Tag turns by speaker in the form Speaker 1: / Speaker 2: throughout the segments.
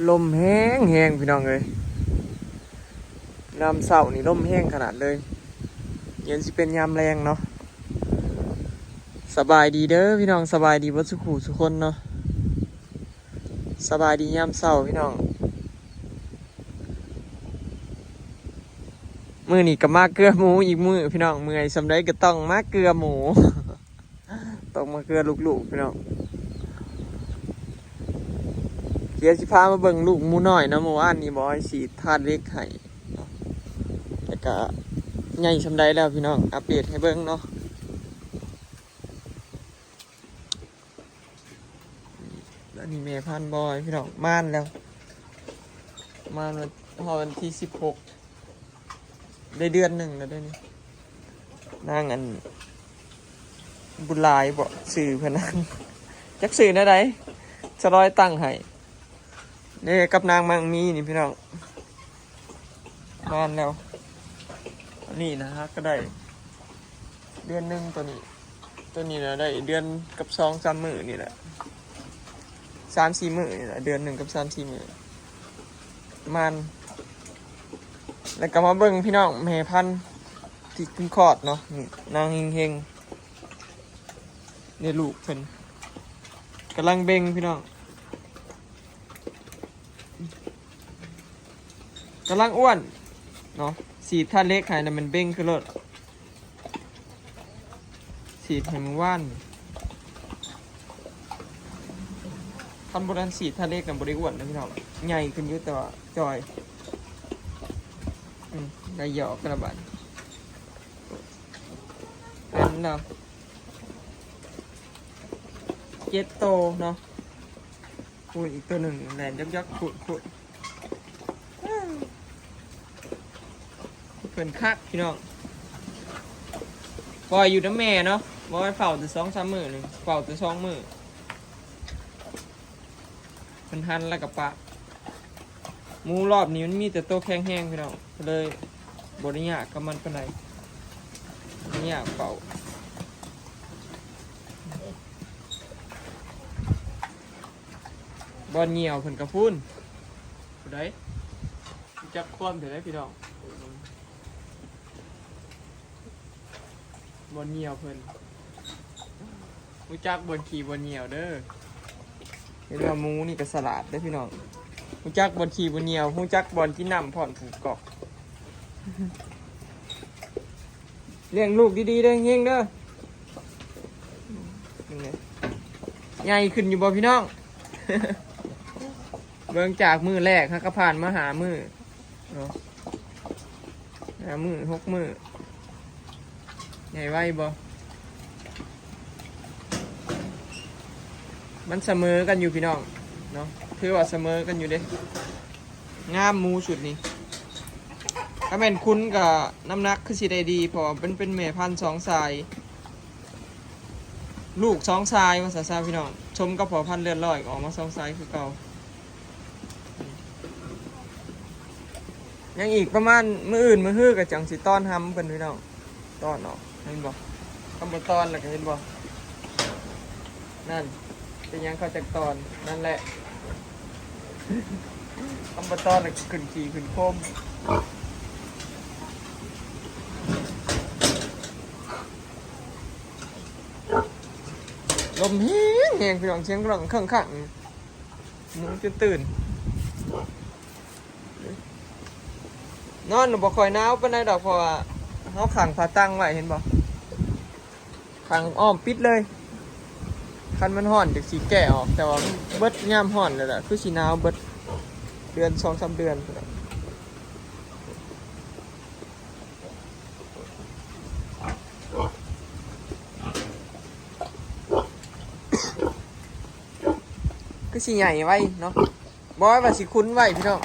Speaker 1: ลมแห้งแห้งพี่น้องเลยยามเช้านี่ลมแห้งขนาดเลยเย็นสิเป็นยามแรงเนาะสบายดีเด้อพี่น้องสบายดีบ่สุขุทุกคนเนาะสบายดียามเช้าพี่น้องมื้อนี้ก็มาเกลือหมูอีกมื้อพี่น้องเมื่อยสำใดก็ต้องมาเกลือหมู ต้องมาเกลือลูกๆพี่น้องเดี๋ยวสิพามาเบิ่งลูกหมูน้อยนะเมื่อวานนี้บ่ให้ฉีดธาตุเหล็กให้เนาะแต่ก็ใหญ่สำใดแล้วพี่น้องอัปเดตให้เบิ่งเนาะแล้วนี่แม่พันธุ์บอยพี่น้องม่านแล้วม่านวันที่16ได้เดือนหนึ่งแล้วด้วยนี่นางอันบุญหลายบ่สื่อเพิ่นนั่งจักสื่อนะใดจะร้อยตั้งให้นี่กับนางมังมีนี่พี่น้องม่านแล้วนี่นะฮะก็ได้เดือนหนึ่งตัวนี้นะได้เดือนกับ2-3 มื้อนี่แหละ3-4 มื้อนี่แหละเดือนหนึ่งกับ3-4 มื้อมันแล้วก็มาเบิ่งพี่น้องแม่พันธุ์ที่ขึ้นคลอดเนาะนี่นางเฮงๆนี่ลูกเพิ่นกำลังเบ่งพี่น้องกำลังอ้วนเนาะสีท่าเล็กหายนะมันเบ่งขึ้นรถสีให้มันว่านคันโบราณสีท่าเล็กกับบริอ้วนนะพี่น้องใหญ่ขึ้นเยอะแต่ว่าจอยได้หยอกกระบาดอันเนาะเจ็ดโตเนาะคุยอีกตัวหนึ่งแหลนยักขุดเพิ่นคักพี่น้องปล่อยอยู่น้ำแม่เนาะบ่ให้เฝ้าแต่2-3 มื้อนี่เฝ้าแต่2 มื้อเพิ่นหันแล้วกับปะหมูรอบนี้มันมีแต่โตแข็งแห้งพี่น้องเลยบ่ได้ยากกับมันปานใดบ่ได้ยากเฝ้าบอลเหี่ยวเพิ่นกระพุ้นผู้ใดจักความเดี๋ยวได้พี่น้องบอลเหี่ยวเพิ่นรู้จักบอลขี่บอลเหี่ยวเด้อเห็นว่าหมูนี่ก็สลัดเด้อพี่น้องรู้จักบอลขี่บอลเหี่ยวรู้จักบอลที่นำผ่อนผูกกอกเลี้ยงลูกดีๆเด้อเฮงเด้อใหญ่ขึ้นอยู่บ่พี่น้อง เบิ่งจากมือแรกฮะก็ผ่านมาหามือเนาะ5 มื้อ 6 มื้อใหญ่ไว้บ่มันเสมอกันอยู่พี่น้องเนาะถือว่าเสมอกันอยู่เด้งามหมูสุดนี่ถ้าแม่นคุ้นกับน้ำหนักคือสิได้ดีเพราะเป็นแม่พันธุ์2 สายลูก2 สายว่าซะพี่น้องชมกับพ่อพันธุ์เลือดร้อยออกมา2 สายคือเก่ายังอีกประมาณมื้ออื่นมื้อฮื้อกับจังสิต้อนทำเป็นพี่น้องต้อนเนาะเห็นบ่คำบ่ต้อนแล้วก็เห็นบ่นั่นเป็นยังเขาจากตอนนั่นแหละคำบ่ต้อนแล้วก็ขึ้นขี่ขึ้นโคมลมแห้งแห้งพี่น้องเสียงร้องข้างๆหนูจะตื่นนอนบ่ค่อยหนาวปานใดดอกเพราะว่าเฮาขังผ้าตั้งไว้เห็นบ่ขังอ้อมปิดเลยคันมันร้อนจักสิแก้ออกแต่ว่าเบิดยามร้อนแล้วล่ะคือสิหนาวเบิดเดือน 2-3 เดือนคือสิใหญ่ไว้เนาะบ่ว่าสิคุ้นไว้พี่น้อง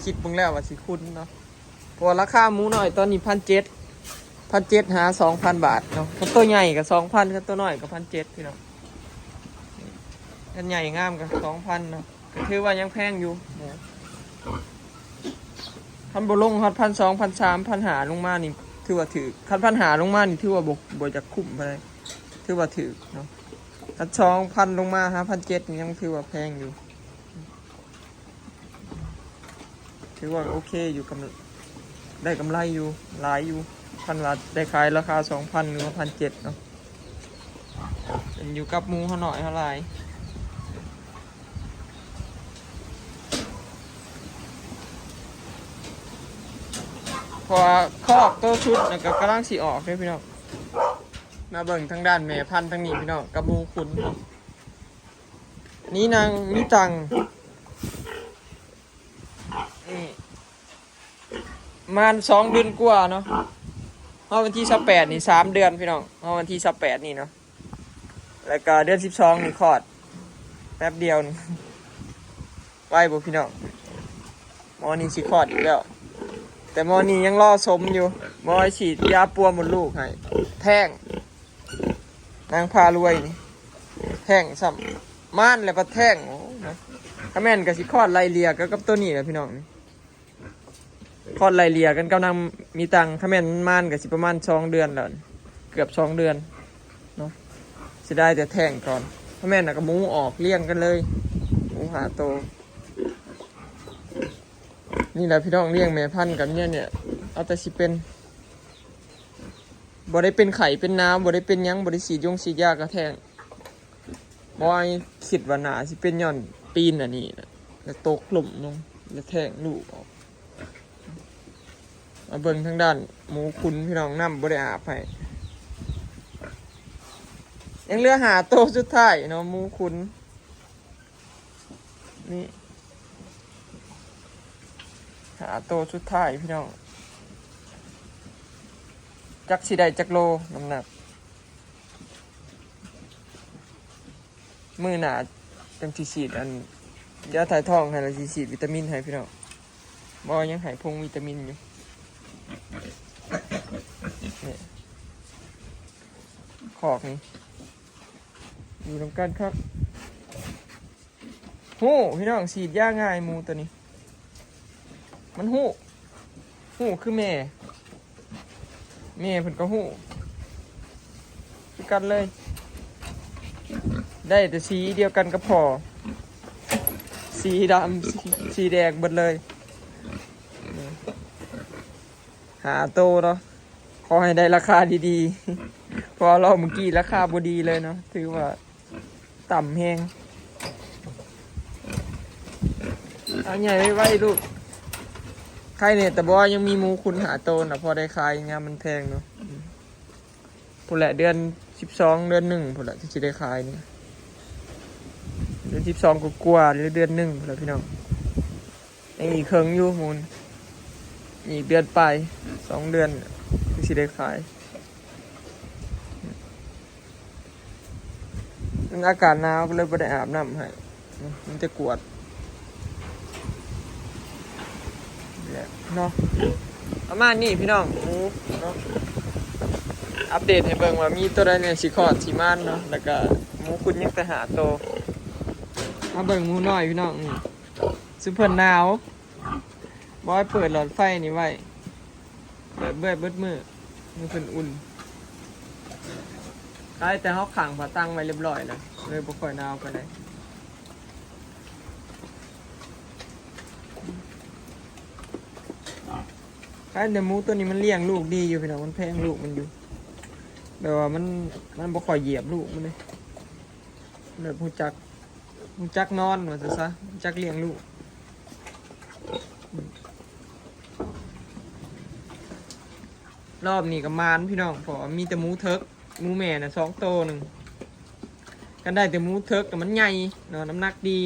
Speaker 1: คิดเบิ่งแล้วว่าสิคุ้นเนาะเพราะราคาหมูน้อยตอนนี้1,700หา 2,000 บาทเนาะถ้าตัวใหญ่ก็ 2,000 ถ้าตัวน้อยก็ 1,700 พี่น้องถ้าใหญ่งามก็ 2,000 เนาะก็ถือว่ายังแพงอยู่นะคันบ่ลงฮอด 1,200 1,300 1,500ลงมานี่ถือว่าถูกคัน 1,500 ลงมานี่ถือว่าบ่จะคุ้มปานใดถือว่าถูกเนาะถ้า 2,000 ลงมา 5,700 นี่ยังถือว่าแพงอยู่ ถือว่าโอเคอยู่ได้กำไรอยู่หลายอยู่พันว่าได้ขายราคา 2,000 หรือว่า 1,700 เนาะเป็นอยู่กับหมูเขาหน่อยเท่าไหร่พอคอกตัวชุดแล้วก็กำลังสีออกเลยพี่น้องมาเบิ่งทางด้านแม่พันธุ์ทางนี้พี่น้องกับหมูขุนนี่นางมิตังนี่มัน2 เดือนกว่าเนาะเอาวันที่18นี่3 เดือนพี่น้องเอาวันที่18นี่เนาะแล้วก็เดือน12นี่คลอดแป๊บเดียวนี่ไว้บ่พี่น้องหมอนี่สิคลอดอีกแล้วแต่หมอนี่ยังรอสมอยู่หมอฉีดยาปัวมดลูกให้แท่งนางพารวยนี่แท่งซ้ำม่านแล้วก็แท่งโอ้นะถ้าแม่นก็สิคลอดไล่เลียกับตัวนี้แหละพี่น้องคลอดไล่เลียกันกำลังมีตังถ้าแม่นม่านก็สิประมาณ2 เดือนแล้วเกือบ2 เดือนเนาะสิได้แต่แท่งก่อนถ้าแม่นน่ะก็หมูออกเลี้ยงกันเลยหมูหาโตนี่แหละพี่น้องเลี้ยงแม่พันธุ์กันเนี่ยเอาแต่สิเป็นบ่ได้เป็นไข่เป็นน้ำบ่ได้เป็นยังบ่ได้ฉีดฉีดยากระแทงบ่อยคิดว่าหนาสิเป็นย่อนปีนอันนี้นะแล้วตกหลุมลงแล้วแทงลูกออกมาเบิ่งทางด้านหมูขุนพี่น้องน้ำบ่ได้อาบให้ยังเหลือหาโตสุดท้ายเนาะหมูขุนนี่หาโตสุดท้ายพี่น้องจักสิได้จักโลน้ำหนักมือหนาจังสิฉีดอันยาถ่ายท้องให้เราสิฉีดวิตามินให้พี่น้องบ่ยังให้พงวิตามินอยู่นี่ขอกนี่อยู่ตรงกันครับหู้พี่น้องฉีดยาง่ายหมูตัวนี้มันหู้คือแม่เพิ่นก็หู้คือกันเลยได้แต่สีเดียวกันก็พอสีดำสีแดงหมดเลยหาโตเนาะขอให้ได้ราคาดีๆพอเราเมื่อกี้ราคาบ่ดีเลยเนาะถือว่าต่ำแฮงเอาใหญ่ไว้ลูกใครเนี่ยแต่บอกยังมีหมูคุณหาโตนะพอได้ขายงานมันแพงเนาะพูดแหละเดือน12 เดือน 1พูดแหละที่จะได้ขายนี่เดือน12กว่าหรือเดือน 1พูดแหละพี่น้องยังอีกครึ่งอยู่มูลอีกเดือนไป2 เดือนที่จะได้ขายอากาศหนาวก็เลยไม่ได้อาบน้ำให้มันจะกวดเนาะประมาณนี้พี่น้องเนาะอัปเดตให้เบิ่งว่ามีตัวใดเนี่ยสิคอดสิมันเนาะแล้วก็หมูคุณยังแต่หาโตมาเบิ่งหมูน้อยพี่น้องซุปเปอร์หนาวบอยเปิดหลอดไฟนี่ไว้เบิดมือมันเป็นอุ่นใช่แต่เขาขังผาตั้งไว้เรียบร้อยแล้วเลยบ่ค่อยหนาวปานใดใช่แต่หมูตัวนี้มันเลี้ยงลูกดีอยู่พี่น้องมันแพงลูกมันอยู่แบบว่ามันบ่ค่อยเหยียบลูกมันเลยแบบหูจักนอนว่าซะหูจักเลี้ยงลูกรอบนี้ก็มานพี่น้องเพราะมีแต่หมูเทิกหมูแม่น่ะ2 โตนึงกันได้แต่หมูเทิกแต่มันใหญ่เนาะน้ำหนักดี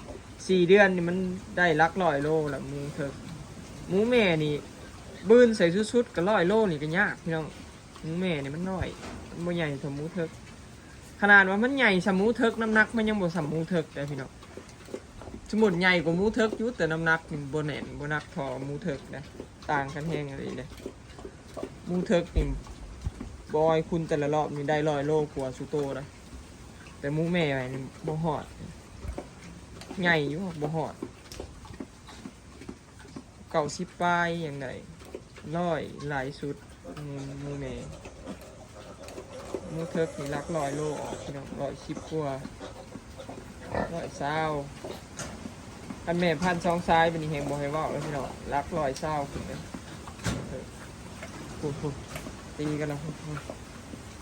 Speaker 1: 4 เดือนนี่มันได้หลัก100 โลแล้วหมูเทิกหมูแม่นี่บื้นใส่ชุดๆกับ100 โลนี่ก็ยากพี่น้องหมูแม่นี่มันน้อยมันบ่ใหญ่เท่าหมูเทิกขนาดว่ามันใหญ่สมูเทิกน้ำหนักมันยังบ่สมูเทิกเลยพี่น้องสมุนใหญ่กว่าหมูเทิกอยู่แต่น้ำหนักนี่บ่แน่นบ่หนักพอหมูเทิกนะต่างกันแฮงอะไรเลยหมูเทิกนี่บอยคุณแต่ละรอบนี่ได้100 โลกว่าสุโตนะแต่หมูแม่นี่บ่ฮอดใหญ่อยู่บ่ฮอด90 ปลายอย่างไร100หลายสุดหมูแม่หมูเทิกนี่รัก100 โลออกพี่น้อง110 กว่า120 อันแม่พันซองซ้ายเป็นอีแหงบ่ให้เว้าแล้วพี่น้องรักรอยเศร้าขึ้นเลยพูดตีกันแล้ว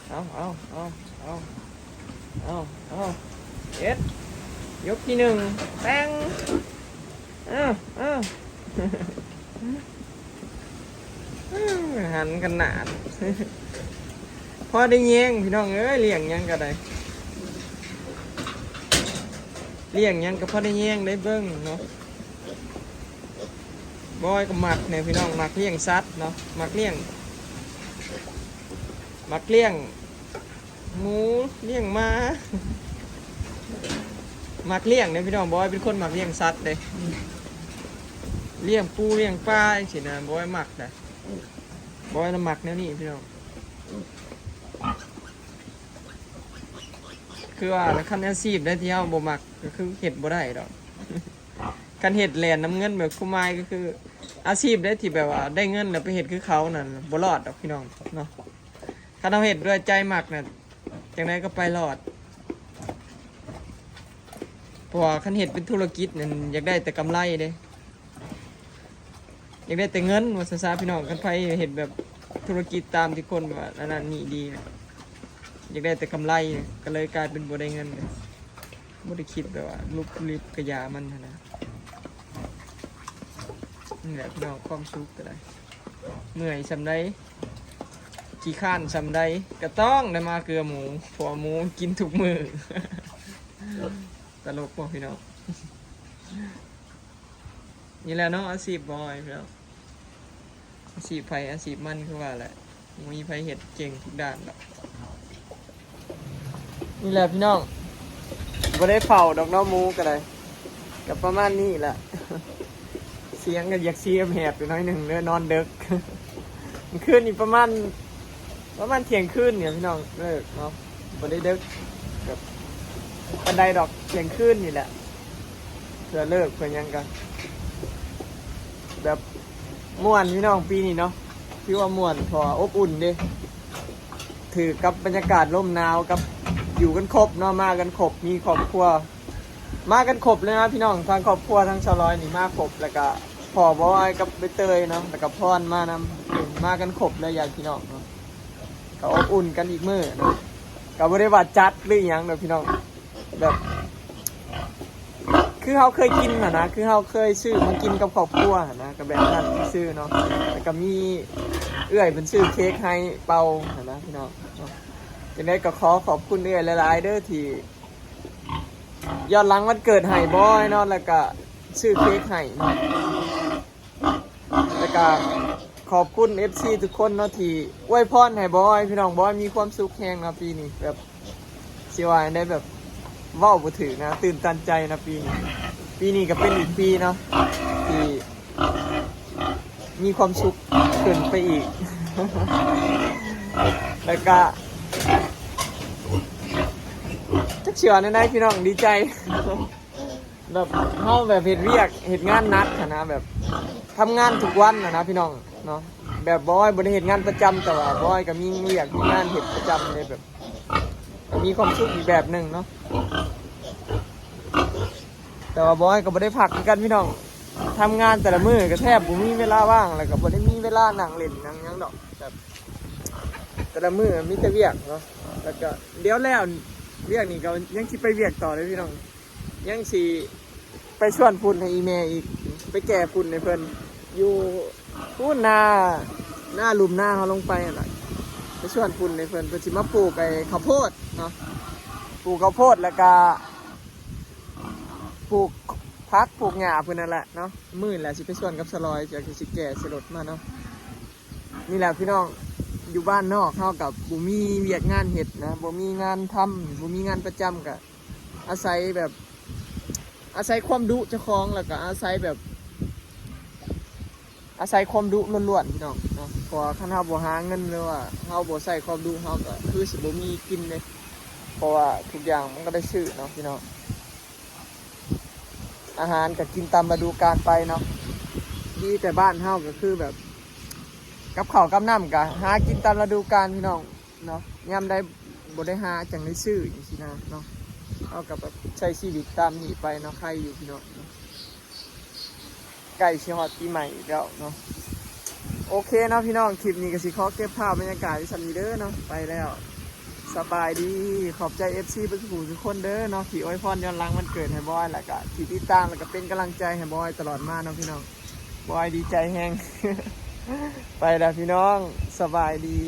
Speaker 1: เอาเอ็ดยกที่หนึ่งแป้งหันกันหนาดพอได้แย่งพี่น้องเอ้ยเลี้ยงยังก็ได้เลี้ยงยังก็พอได้แย่งได้เบิ้งเนาะบอยก็หมักเนี่ยพี่น้องหมักเลี้ยงสัตว์เนาะหมักเลี้ยงหมูเลี้ยงม้าหมักเลี้ยงเนี่ยพี่น้องบอยเป็นคนหมักเลี้ยงสัตว์เลยเลี้ยงปูเลี้ยงปลาอย่างสินะบอยหมักเลยบอยน่ะหมักแนวนี้พี่น้องคือว่าคันอาชีพได้ที่เฮาบ่หมักก็คือเฮ็ดบ่ได้ดอกคันเฮ็ดแลนน้ำเงินแบบคุมายก็คืออาชีพได้ที่แบบว่าได้เงินแล้วไปเฮ็ดคือเขานั่นบ่รอดดอกพี่น้องเนาะคันเราเฮ็ดด้วยใจหมักน่ะจังไดก็ไปรอดเพราะว่าคันเฮ็ดเป็นธุรกิจนั่นอยากได้แต่กำไรเด้อยากได้แต่เงินว่าซะพี่น้องคันไผเฮ็ดแบบธุรกิจตามที่คนว่าอันนั้นนี่ดีอยากได้แต่กำไรก็เลยกลายเป็นบ่ได้เงินเลยบ่ได้คิดแบบว่าลุกลิบกระยามันนะนี่แหละพี่น้องความสุขก็ได้เมื่อยสำใดขี้ข้านสำใดก็ต้องได้มาเกลือหมูเพราะหมูกินทุกมื้อ ตลกป่ะพี่น้องนี่แหละเนาะอาชีพบอยพี่น้องอาชีพไผอาชีพมันคือว่าแหละมีไผเฮ็ดเก่งทุกด้านหรอกนี่แหละพี่น้องบ่ได้เฝ้าดอกน้องหมูก็ได้กับประมาณนี้แหละ เสียงก็อยากเสียมแหบอยู่น้อยหนึ่งเด้อนอนดึก คืนนี่ประมาณเที่ยงคืนเนี่ยพี่น้องเลิกเนาะบ่ได้ดึกแบบปันไดดอกเที่ยงคืนนี่แหละเพื่อเลิกเพื่อยังกันแบบม่วนพี่น้องปีนี้เนาะพี่ว่าม่วนพออบอุ่นดิถือกับบรรยากาศร่มหนาวกับอยู่กันครบเนาะมากันครบมีครอบครัวมากันครบเลยนะพี่น้องทางครอบครัวทั้งชาวร้อยนี่มาครบแล้วก็พ่อบอยกับใบเตยเนาะแล้วก็พรมานำมากันครบเลยญาติพี่น้องเนาะก็อบอุ่นกันอีกมื้อเนาะก็บ่ได้ว่าจัดหรือหยังเด้อพี่น้องแบบคือเขาเคยกินนะคือเขาเคยซื้อมากินกับครอบครัวนะกับแบบนั้นซื้อเนาะแล้วก็มีเอื้อยเป็นซื้อเค้กให้เป่านะพี่น้องจะได้ก็ขอบคุณเอื้อยหลายๆเด้อที่ย้อนหลังวันเกิดให้บอยเนาะแล้วก็ซื้อเค้กให้เนาะแล้วก็ขอบคุณ FC ทุกคนเนาะที่อวยพรให้บอยพี่น้องบอยมีความสุขแฮงนะปีนี้แบบสิว่าได้แบบเว้าบ่ถึงนะตื่นตันใจนะปีนี้ก็เป็นอีกปีเนาะที่มีความสุขขึ้นไปอีก แล้วก็จักเชื่อในพี่น้องดีใจ แบบเฮาแบบเฮ็ดเวียกเฮ็ดงานหนักนะแบบทำงานทุกวันนะพี่น้องเนาะแบบบอยบ่ได้เฮ็ดงานประจำแต่ว่าบอยก็มีเวียกมีงานเฮ็ดประจำเลยแบบมีความสุขอีกแบบนึงเนาะแต่ว่าบอยก็บ่ได้พักกันพี่น้องทำงานแต่ละมื้อก็แทบบ่มีเวลาว่างแล้วก็บ่ได้มีเวลานั่งเล่นนั่งหยังดอกแบบแต่ละมื้อมีแต่เวียกเนาะแล้วก็เดี๋ยวแล้วเวียกนี่ก็ยังสิไปเวียกต่อเลยพี่น้องยังสิไปชวนพุ่นให้อีแม่อีกไปแก่พุ่นให้เพิ่นอยู่พุ่นหน้าหลุมหน้าเขาลงไปอะไรไปชวนพุ่นให้เพิ่นสิมาปลูกไอ้ข้าวโพดเนาะปลูกข้าวโพดแล้วก็ปลูกพักปลูกหญ้าเพิ่นนั่นแหละเนาะมื้อแหละสิไปชวนกับสลอยจากสิแก่สิรถมาเนาะนี่แหละพี่น้องอยู่บ้านนอกเท่ากับบ่มีเวียกงานเฮ็ดนะบ่มีงานทำบ่มีงานประจำก็อาศัยความดุเจ้าของแล้วก็อาศัยความดุล้วนๆพี่น้องเนาะเพราะคันเฮาบ่หาเงินหรือว่าเฮาบ่ใส่ความดุเฮาก็คือสิบ่มีกินเลยเพราะว่าทุกอย่างมันก็ได้ซื้อเนาะพี่น้องอาหารก็กินตามฤดูกาลไปเนาะดีแต่บ้านเฮาก็คือแบบกับข้าวกับน้ำก็หากินตามฤดูกาลพี่น้องเนาะยามใดบ่ได้หาจังได้ซื้อจังซี่นะเนาะเอากับแบบใช้ชีวิตตามนี้ไปเนาะใครอยู่พี่น้อง ใกล้ชิฮอตปีใหม่อีกแล้วเนาะโอเคเนาะพี่น้องคลิปนี้ก็สิขอเก็บภาพบรรยากาศที่สันนี้เด้อเนาะไปแล้วสบายดีขอบใจ FC เป็นผู้ทุกคนเด้อเนาะที่อวยพรย้อนหลังมันเกิดให้บอยแล้วก็ที่ติดตามแล้วก็เป็นกำลังใจให้บอยตลอดมาเนาะพี่น้องบอยดีใจแฮง ไปแล้วพี่น้องสบายดี